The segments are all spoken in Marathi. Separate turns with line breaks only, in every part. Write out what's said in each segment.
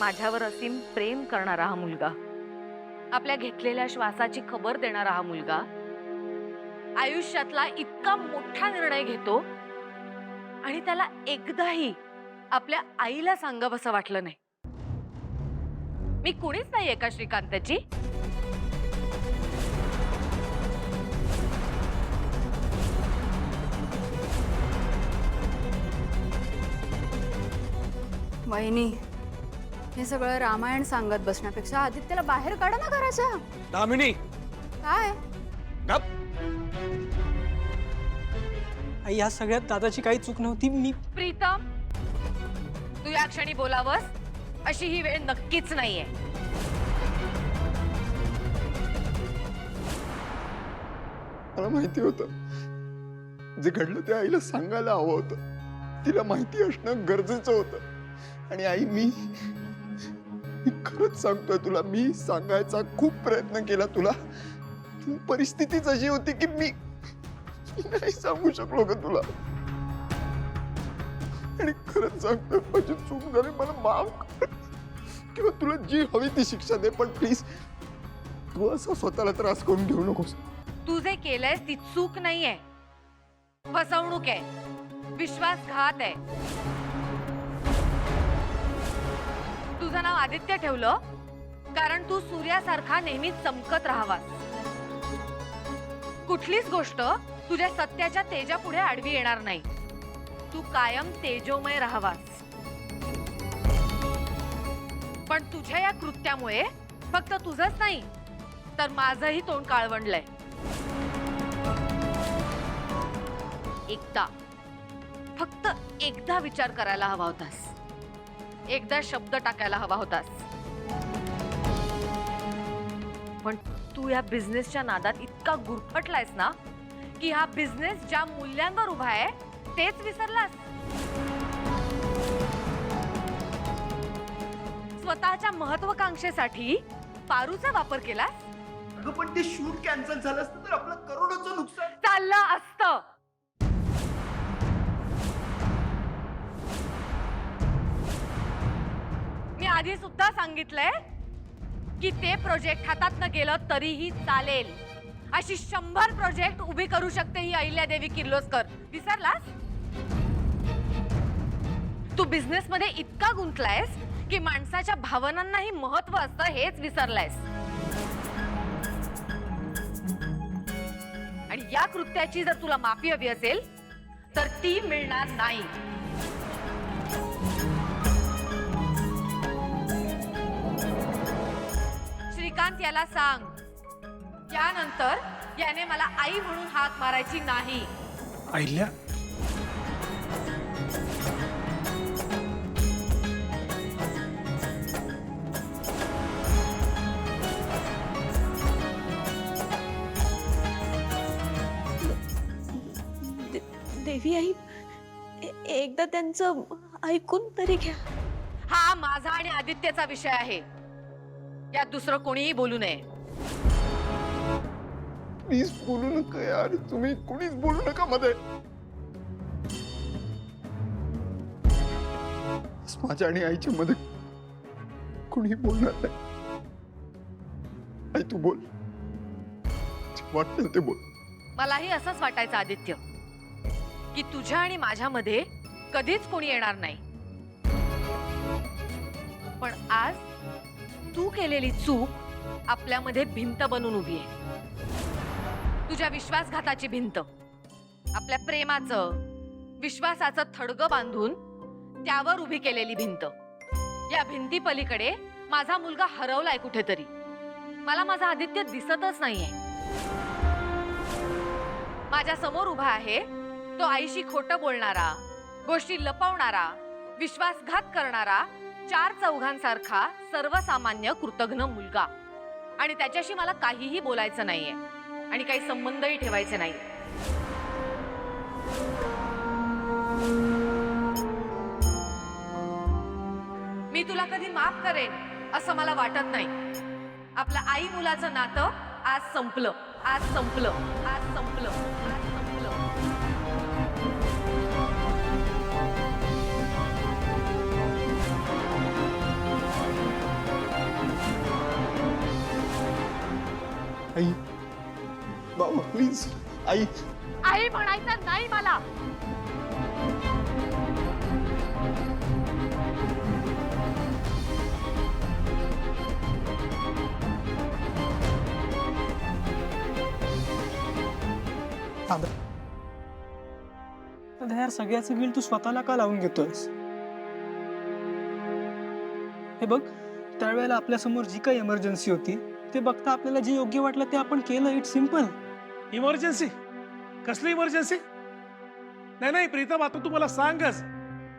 माझ्यावर असीम प्रेम करणारा हा मुलगा, आपल्या घेतलेल्या श्वासाची खबर देणारा हा मुलगा आयुष्यातला इतका मोठा निर्णय घेतो आणि त्याला एकदाही आपल्या आईला सांगावसं वाटलं नाही. मी कुणीच नाहीये का श्रीकांतची?
वहिनी, हे सगळं रामायण सांगत बसण्यापेक्षा आदित्यला बाहेर काढा ना घराच्या.
दामिनी,
काय
गप.
आई, या सगळ्यात दादाची काही चूक नव्हती. मी
प्रीतम, तू या क्षणी बोलावस अशी ही वेळ नक्कीच नाहीये.
मला माहिती होतं जे घडलं ते आईला सांगायला हवं होतं. तिला माहिती असणं गरजेचं होतं. आणि आई, मी खरंच सांगतोय तुला, मी सांगायचा खूप प्रयत्न केला तुला. तू परिस्थितीच अशी होती की मी नाही सांगू शकलो ग तुला. आणि खरंच सांगतोय, माझी चूक झाली, मला माफ कर. किंवा तुला जी हवी ती शिक्षा दे, पण प्लीज तू असं स्वतःला त्रास करून घेऊ नकोस.
तू जे केलंयस ती चूक नाहीये, फसवणूक आहे, विश्वासघात आहे. तुझं नाव आदित्य ठेवलं कारण तू सूर्यासारखा नेहमी चमकत राहावास. कुठलीच गोष्ट तुझ्या सत्याच्या तेजापुढे आडवी येणार नाही. तू कायम तेजोमय राहावास. पण तुझ्या या कृत्यामुळे फक्त तुझंच नाही तर माझंही तोंड काळवंडलंय. एकदा, फक्त एकदा विचार करायला हवा होतास. एकदा शब्द टाकायला हवा होतास. पण तू या बिझनेसच्या नादात इतका गुरफटलायस ना की हा बिझनेस ज्या मूल्यांवर उभा आहे तेच विसरलास. स्वतःच्या महत्वाकांक्षेसाठी पारूचा वापर केलास.
अगं पण ते शूट कॅन्सल झालं असतं तर आपलं करोडोचं नुकसान.
चाललं असतं. मी आधी सुद्धा सांगितलंय की ते प्रोजेक्ट हातात न गेलं तरीही चालेल. अशी 100 प्रोजेक्ट उभी करू शकते ही अहिल्यादेवी किर्लोस्कर. विसरलास? तू बिझनेस मध्ये इतका गुंतलायस की माणसाच्या भावनांनाही महत्व असतं हेच विसरलायस. आणि या कृत्याची जर तुला माफी हवी असेल तर ती मिळणार नाही. श्रीकांत याला सांग, यानंतर याने मला आई म्हणून हाक मारायची नाही.
अहिल्या,
देवी आई, एकदा त्यांचं ऐकून तरी घ्या.
हा माझा आणि आदित्यचा विषय आहे. यात दुसरं कोणीही बोलू नये.
प्लीज बोलू नका यार, तुम्ही कोणीच बोलू नका मध्ये. माझ्या आणि आईच्या मध्ये कोणी बोलणार नाही. आई तू बोल, जे वाटेल ते बोल.
मलाही असंच वाटायचं आदित्य की तुझ्या आणि माझ्यामध्ये कधीच कोणी येणार नाही. पण आज तू केलेली चूक आपल्यामध्ये भिंत बनून उभी आहे. तुझ्या विश्वासघाताची भिंत, आपल्या प्रेमाचं, विश्वासाचं थडगं बांधून त्यावर उभी केलेली भिंत. या भिंती पलीकडे माझा मुलगा हरवलाय कुठेतरी. मला माझा आदित्य दिसतच नाहीये. माझ्या समोर उभा आहे तो आईशी खोटं बोलणारा, गोष्टी लपवणारा, विश्वासघात करणारा, 4 चौघांसारखा सर्वसामान्य कृतघ्न मुलगा. आणि त्याच्याशी मला काहीही बोलायचं नाहीये आणि काही संबंधही ठेवायचे नाही. मी तुला कधी माफ करेन असं मला वाटत नाही. आपलं आई मुलाचं नातं आज संपलं. आज संपलं. आज संपलं. आज संपलं.
आई बाबा प्लीज आई
आई म्हणायचं नाही मला.
दादा दादा यार सगळ्याचं बिल तू स्वतःला का लावून घेतोयस? हे बघ त्यावेळेला आपल्या समोर जी काही इमर्जन्सी होती ते बघता आपल्याला जे योग्य वाटलं ते आपण केलं. It's simple.
इमर्जन्सी? कसली इमर्जन्सी? नाही नाही प्रीतम, आता तू मला सांगच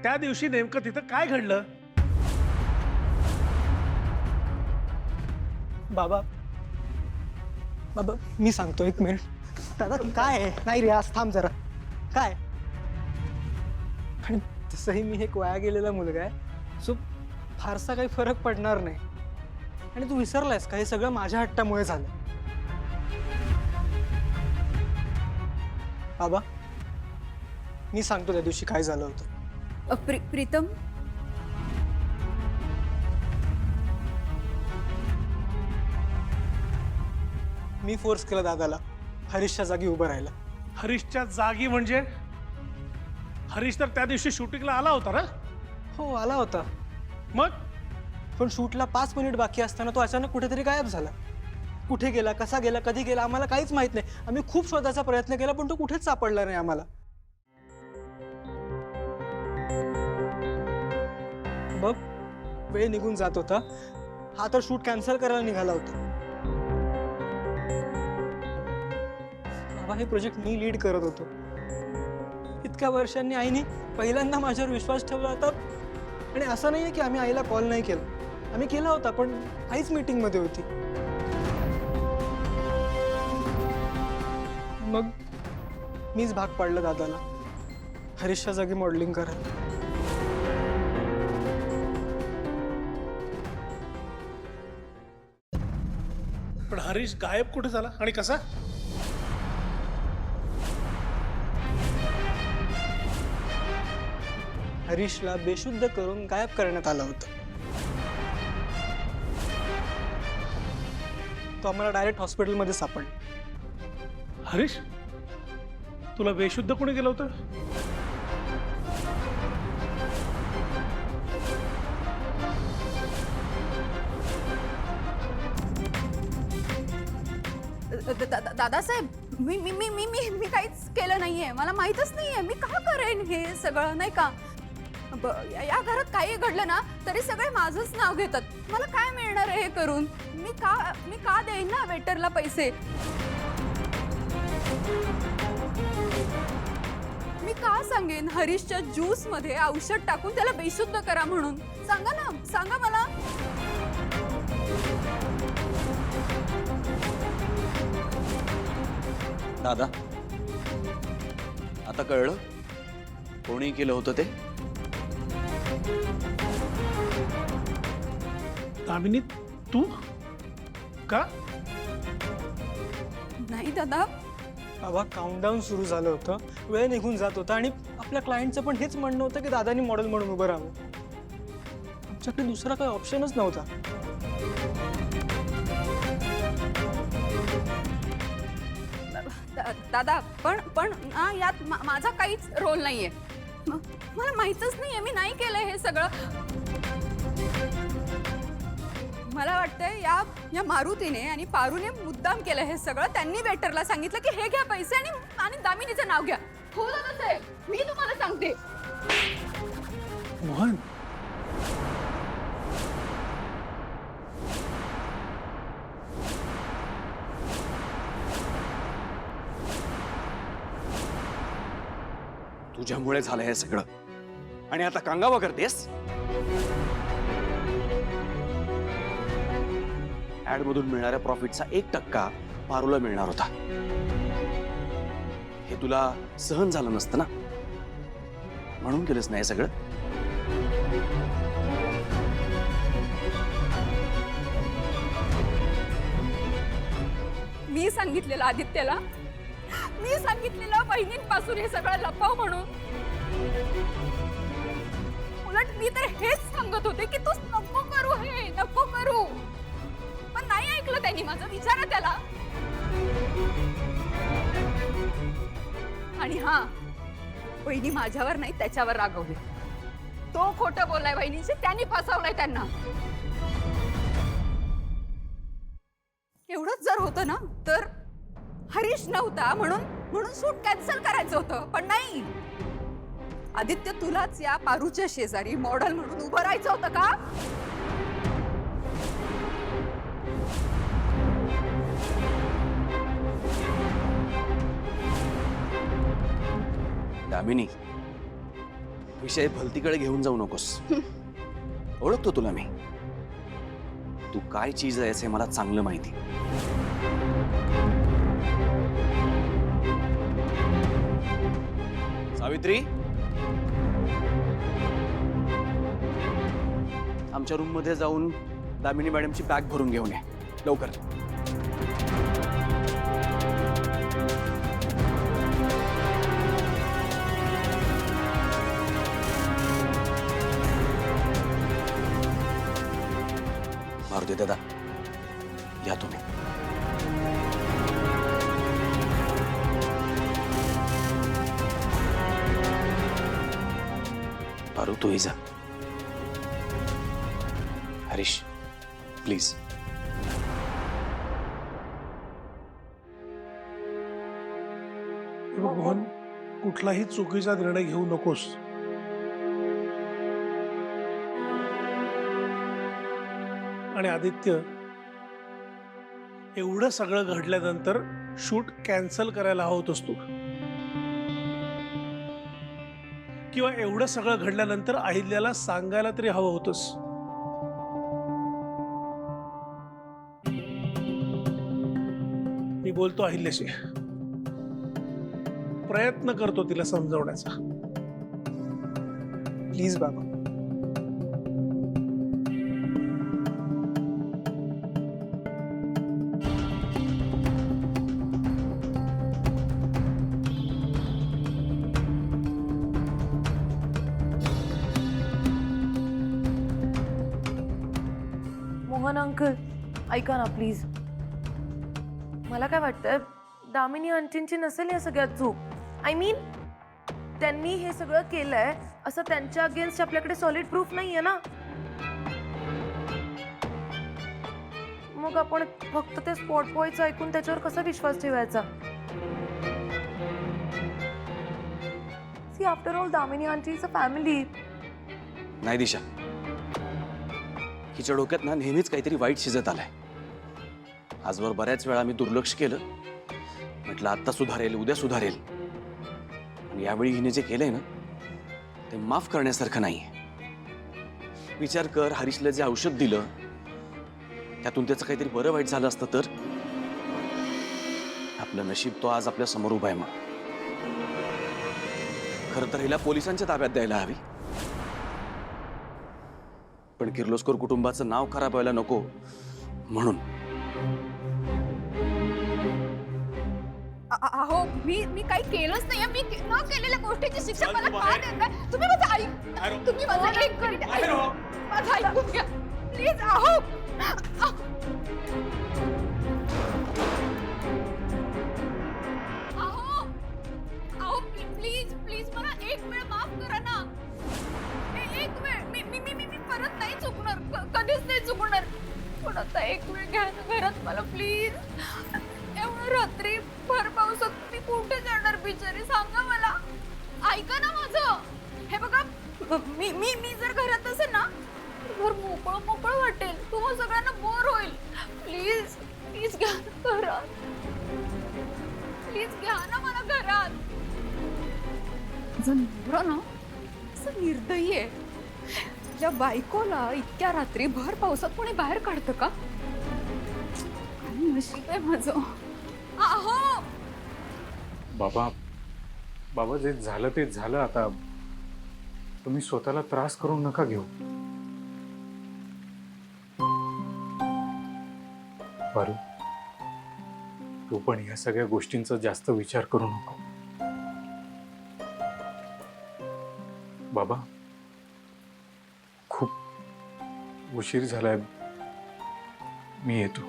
त्या दिवशी नेमकं तिथं काय घडलं?
बाबा बाबा मी सांगतो, एक मिनिट. दादा काय आहे? नाही रे आज थांब जरा. काय? आणि तसंही मी एक वाया गेलेला मुलगा आहे, सो फारसा काही फरक पडणार नाही. आणि तू विसरलायस का हे सगळं माझ्या हट्टामुळे झालं? बाबा मी सांगतो त्या दिवशी काय झालं होतं.
प्रीतम,
मी फोर्स केला दादाला हरीशच्या जागी उभं राहायला.
हरीशच्या जागी म्हणजे? हरीश तर त्या दिवशी शूटिंगला आला होता ना?
हो आला होता,
मग
पण शूटला 5 मिनिट बाकी असताना तो अचानक कुठेतरी गायब झाला. कुठे गेला, कसा गेला, कधी गेला आम्हाला काहीच माहित नाही. आम्ही खूप शोधायचा प्रयत्न केला पण तो कुठेच सापडला नाही आम्हाला. बघ वेळ निघून जात होता, हा तर शूट कॅन्सल करायला निघाला होता. बाबा हे प्रोजेक्ट मी लीड करत होतो. इतक्या वर्षांनी आईने पहिल्यांदा माझ्यावर विश्वास ठेवला होता. आणि असं नाहीये की आम्ही आईला कॉल नाही केला, आम्ही केला होता पण आईच मीटिंग मध्ये होती. मग मीच भाग पाडलं दादाला हरीशच्या जागी मॉडेलिंग करायला.
पण हरीश गायब कुठे झाला आणि कसा?
हरीशला बेशुद्ध करून गायब करण्यात आलं होतं. तो आम्हाला डायरेक्ट हॉस्पिटलमध्ये सापडला.
हरीश तुला बेशुद्ध कोणी केलं होतं?
दादासाहेब, मी मी मी मी मी मी काहीच केलं नाहीये. मला माहीतच नाहीये मी का करेन हे सगळं, नाही का? या घरात काही घडलं ना तरी सगळे माझंच नाव घेतात. मला काय मिळणार आहे हे करून? मी का देईन ना वेटरला पैसे? मी का सांगेन हरीशच्या ज्यूस मध्ये औषध टाकून त्याला बेशुद्ध करा म्हणून? सांगा ना, सांगा मला.
दादा आता कळलं कोणी केलं होतं ते?
दामिनी तू का?
नाही दादा,
बाबा काउंटडाऊन सुरू झालं होतं, वेळ निघून जात होता आणि आपल्या क्लायंटचं पण हेच म्हणणं होतं की दादानी मॉडेल म्हणून उभं राहावं. आमच्याकडे दुसरा काही ऑप्शनच नव्हता.
दादा पण ना यात माझा काहीच रोल नाहीये. मला माहीतच नाहीये, मी नाही केलंय हे सगळं. मला वाटतंय या मारुतीने आणि पारूने मुद्दाम केलं हे सगळं. त्यांनी वेटरला सांगितलं की हे घ्या पैसे आणि दामिनीचं नाव घ्या. हो दादासाहेब, मी तुम्हाला सांगते.
मोहन
तुझ्यामुळे झालं हे सगळं आणि आता कांगावा करतेस? ऍड मधून मिळणाऱ्या प्रॉफिटचा 1% पारूला मिळणार होता. हे तुला सहन झालं नसतं ना, म्हणून केलंस नाही सगळं.
मी सांगितलेलं आदित्यला, मी सांगितलेलं बहिणींपासून हे सगळं लपव म्हणून. उलट मी तर हेच सांगत होते की तू नको करू, हे नको करू. पण नाही ऐकलं त्यांनी माझं. विचारा त्याला. हा, वहिनी माझ्यावर नाही त्याच्यावर रागवले. तो खोटं बोलाय वहिनीचे, त्यांनी फसवलंय त्यांना. एवढंच जर होतं ना तर हरीश नव्हता म्हणून शूट कॅन्सल करायचं होतं, पण नाही. आदित्य, तुलाच या पारूच्या शेजारी मॉडेल म्हणून उभं राहायचं होतं का?
दामिनी, विषय भलतीकडे घेऊन जाऊ नकोस. ओळखतो तुला मी. तू काय चीज आहेस हे मला चांगलं माहिती. सावित्री, आमच्या रूम मध्ये जाऊन दामिनी मॅडमची बॅग भरून घेऊन ये लवकर. मारुती दादा, या तुम्ही. पारू, तूही जा. हरीश, प्लीज.
मोहन, कुठलाही चुकीचा निर्णय घेऊ नकोस. आणि आदित्य, एवढं सगळं घडल्यानंतर शूट कॅन्सल करायला हवं होतंस तू, किंवा एवढं सगळं घडल्यानंतर अहिल्याला सांगायला तरी हवं होतंस. मी बोलतो अहिल्याशी, प्रयत्न करतो तिला समजावण्याचा.
प्लीज बाबा.
मोहन अंकल, ऐका ना प्लीज. मला काय वाटतं, दामिनी आंटींची नसेल या सगळ्यात चूक. आय मीन, त्यांनी हे सगळं केलंय असं त्यांच्या अगेन्स्ट आपल्याकडे सॉलिड प्रूफ नाहीये ना. मग आपण फक्त ते स्पॉट बॉयचं ऐकून त्याच्यावर कसा विश्वास ठेवायचा? See, after all Damini aunty is a family.
नाही दिशा, हिच्या डोक्यात ना नेहमीच काहीतरी वाईट शिजत आलंय. आजवर बऱ्याच वेळा मी दुर्लक्ष केलं. म्हटलं आता सुधारेल, उद्या सुधारेल. आणि यावेळी हिने जे केलंय ना ते माफ करण्यासारखं नाहीये. विचार कर, हरीशला जे औषध दिलं त्यातून त्याचं काहीतरी बरं वाईट झालं असतं तर. आपलं नशीब तो आज आपल्या समोर उभा आहे. मग खरं तर हिला पोलिसांच्या ताब्यात द्यायला हवी, पण किर्लोस्कर कुटुंबाचं नाव खराब व्हायला नको म्हणून.
अहो, मी काही केलंच नाही. मी न केलेल्या गोष्टीची शिक्षा मला का देताय? तुम्ही माझं ऐक, तुम्ही माझं एक मिनिट ऐक. माझं ऐकून घ्या प्लीज. अहो अहो अहो, प्लीज प्लीज मला एक वेळ माफ करा ना. एक वेळ. मी परत नाही चुकणार, कधीच नाही चुकणार. पण आता एक वेळ घ्या ना घरात मला प्लीज. एवढं रात्री भर पावसात मी कुठे जाणार बिचारी, सांगा मला. ऐका ना माझं. हे बघा, मी जर घरात असेल ना घर मोकळं वाटेल. तुम्हाला सगळ्यांना बोर होईल. प्लीज प्लीज घ्या ना घरात. प्लीज घ्या ना मला घरात. माझा नवरा ना असं निर्दयी आहे. त्या बायकोला इतक्या रात्री भर पावसात कोणी बाहेर काढतं का? काय नशीब आहे माझं. अहो
बाबा जे झालं ते झालं. आता तुम्ही स्वतःला त्रास करून नका घेऊ. पारू, तू पण या सगळ्या गोष्टींचा जास्त विचार करू नको. बाबा, खूप उशीर झालाय, मी येतो.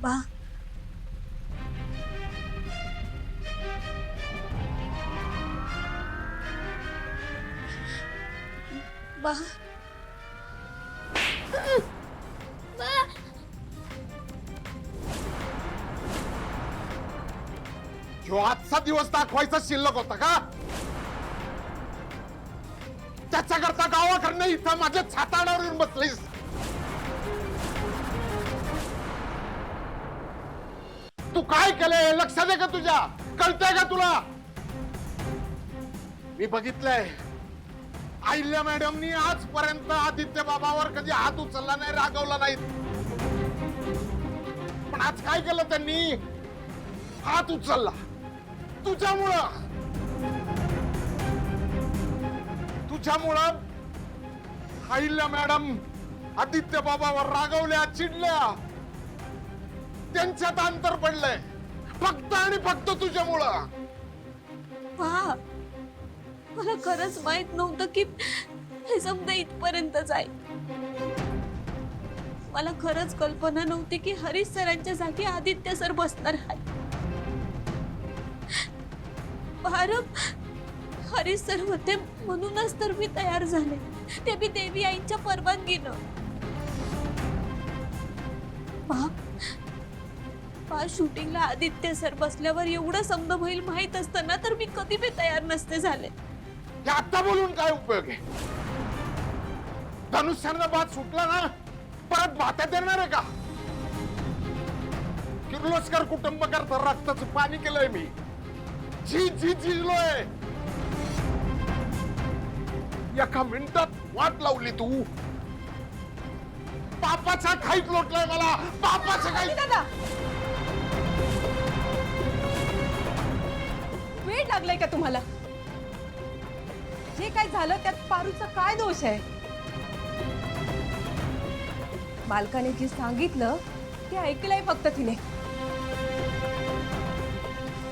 बा बा
ह्यो आजचा दिवस दाखवायचा शिल्लक होता का? त्याच्याकरता गावाकडनं इथं माझ्या छाताडावर येऊन बसलीस. तू काय केलंय लक्षात आहे का तुझ्या? कळतंय का तुला? मी बघितलंय आहिल्या मॅडमनी आजपर्यंत आदित्य बाबावर कधी हात उचलला नाही, रागवला नाही. पण आज काय केलं त्यांनी? हात उचलला तुझ्यामुळं. तुझ्यामुळं आहिल्या मॅडम आदित्य बाबावर रागवल्या, चिडल्या. त्यांच्यात अंतर पडलंय फक्त आणि फक्त तुझ्यामुळं.
बा मला खरंच माहित नव्हतं की हे समजा इथपर्यंत जाईल. मला खरंच कल्पना नव्हती की हरीश सरांच्या जागी आदित्य सर बसणार आहे. हरीश सर होते म्हणूनच तर मी तयार झाले, ते बी देवी आईंच्या परवानगीनं. शूटिंगला आदित्य सर बसल्यावर एवढं समज होईल माहित असतं ना तर मी कधी बी तयार नसते झाले.
हे आता बोलून काय उपयोग आहे? धनुष्यानं बाद सुटला ना परत भात्यात येणार आहे का? किर्लोस्कर कुटुंब करता रक्ताचं पाणी केलंय मी. झिजलोय. एका मिनिटात वाट लावली तू. पापाचा खाईत लोटलाय मला. पापाचं काही
दादा वेळ लागलाय का तुम्हाला? जे काय झालं त्यात पारूचा काय दोष आहे? मालकाने जे सांगितलं ते ऐकलंय फक्त तिने.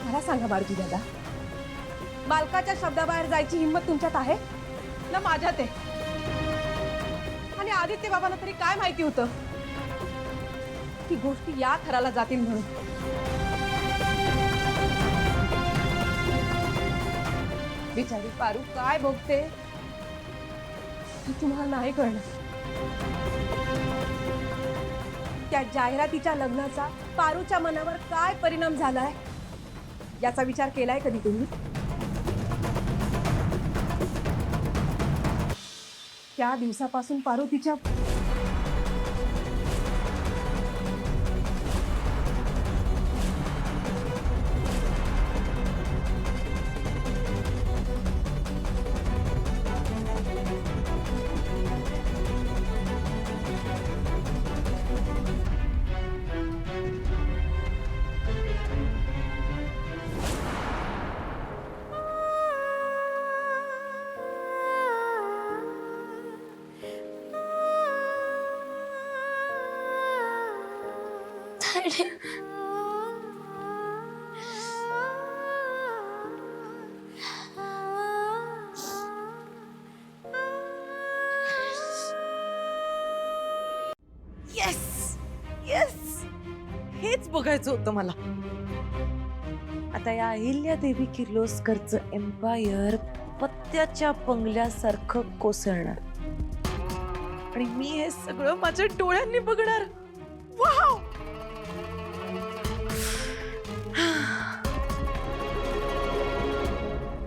मला सांगा मारुती दादा, मालकाच्या शब्दाबाहेर जायची हिंमत तुमच्यात आहे ना माझ्यात आहे? आणि आदित्य बाबांना तरी काय माहिती होतं की गोष्टी या थराला जातील म्हणून? बिचारी पारू काय बघते हे तुम्हाला नाही कळणार. त्या जाहिरातीच्या लग्नाचा पारूच्या मनावर काय परिणाम झालाय याचा विचार केलाय कधी तुम्ही? त्या दिवसापासून पारू तिच्या
येस येस हेच बघायचं होतं मला. आता या अहिल्या देवी किर्लोस्करचं एम्पायर पत्त्याच्या बंगल्यासारखं कोसळणार आणि मी हे सगळं माझ्या डोळ्यांनी बघणार. वाव!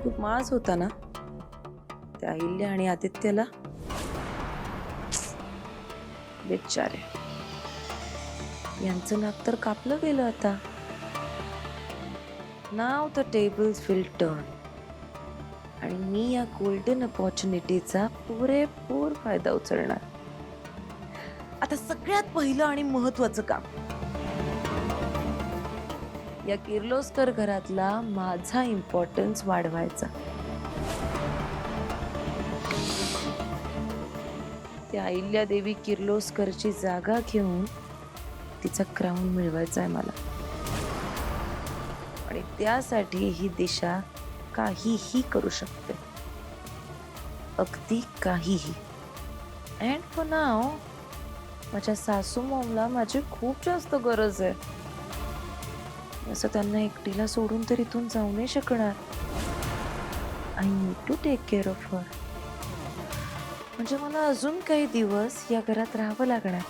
खूप माज होता ना त्या अहिल्या आणि आदित्यला. बिचारे यांचं नाक तर कापलं गेलं आता. नाव द टेबल्स विल टर्न आणि मी या गोल्डन अपॉर्च्युनिटीचा पुरेपूर फायदा उचलणार. आता सगळ्यात पहिलं आणि महत्वाचं काम या किर्लोस्कर घरातला माझा इम्पॉर्टन्स वाढवायचा. त्या अहिल्या देवी किर्लोस्करची जागा घेऊन तिचा क्राऊन मिळवायचा आहे मला. आणि त्यासाठी ही दिशा काहीही करू शकते, अगदी काहीही. अँड फॉर नाव माझ्या सासू मॉमला माझी खूप जास्त गरज आहे. असं त्यांना एकटीला सोडून तर इथून जाऊ नाही शकणार. I need to take care of her. म्हणजे मला अजून काही दिवस या घरात राहावं लागणार.